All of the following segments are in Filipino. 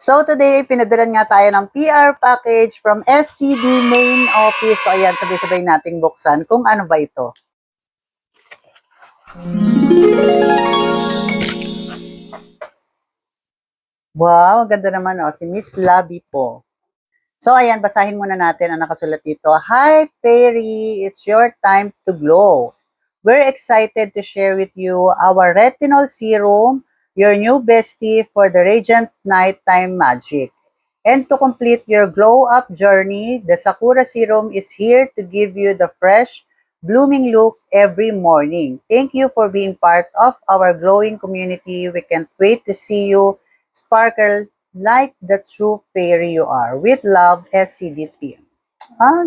So today, pinadalan nga tayo ng PR package from SCD main office. So ayan, sabay-sabay nating buksan kung ano ba ito. Wow, ganda naman si Miss Labi po. So ayan, basahin muna natin ang nakasulat dito. Hi Fairy, it's your time to glow. We're excited to share with you our retinol serum, your new bestie for the radiant nighttime magic. And to complete your glow-up journey, the Sakura Serum is here to give you the fresh, blooming look every morning. Thank you for being part of our glowing community. We can't wait to see you sparkle like the true fairy you are. With love, SCD team.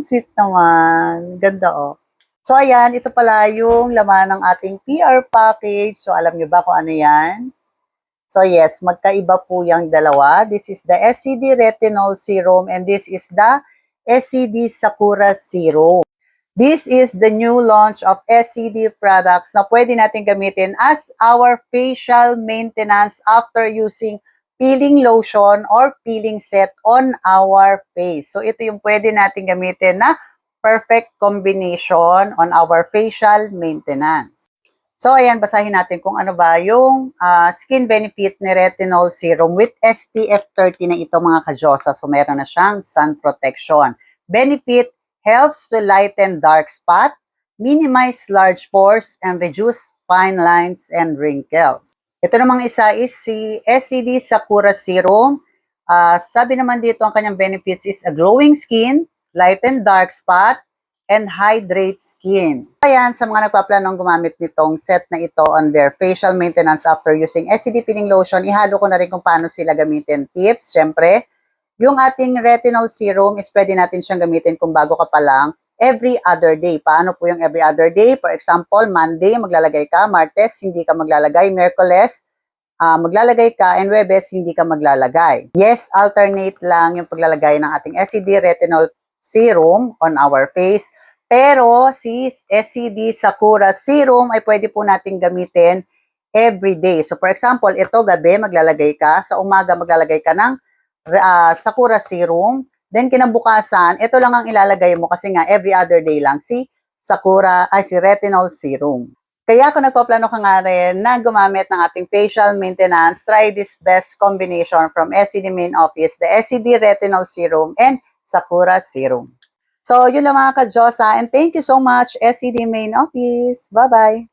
Sweet naman. Ganda So ayan, ito pala yung laman ng ating PR package. So alam nyo ba kung ano yan? So yes, magkaiba po yung dalawa. This is the SCD Retinol Serum and this is the SCD Sakura Serum. This is the new launch of SCD products na pwede natin gamitin as our facial maintenance after using peeling lotion or peeling set on our face. So ito yung pwede natin gamitin na perfect combination on our facial maintenance. So, ayan, basahin natin kung ano ba yung skin benefit ni Retinol Serum with SPF 30 na ito mga ka-Diyosa. So, meron na siyang sun protection. Benefit, helps to lighten dark spot, minimize large pores, and reduce fine lines and wrinkles. Ito namang isa is si SCD Sakura Serum. Sabi naman dito ang kanyang benefits is a glowing skin, lighten dark spot, and hydrate skin. Ayan, sa mga nagpaplanong gumamit nitong set na ito on their facial maintenance after using SCD peeling lotion, ihalo ko na rin kung paano sila gamitin. Tips, syempre, yung ating retinol serum is pwede natin siyang gamitin kung bago ka pa lang every other day. Paano po yung every other day? For example, Monday, maglalagay ka. Martes, hindi ka maglalagay. Merkules, maglalagay ka. And Webes, hindi ka maglalagay. Yes, alternate lang yung paglalagay ng ating SCD retinol serum on our face. Pero si SCD Sakura Serum ay pwede po natin gamitin every day. So for example, ito gabi maglalagay ka, sa umaga maglalagay ka ng Sakura Serum, then kinabukasan, ito lang ang ilalagay mo kasi nga every other day lang si Retinol Serum. Kaya kung nagpaplano ka nga rin na gumamit ng ating facial maintenance, try this best combination from SCD Main Office, the SCD Retinol Serum and Sakura Serum. So, yun lang mga ka-Diyosa. And thank you so much, SCD Main Office. Bye-bye.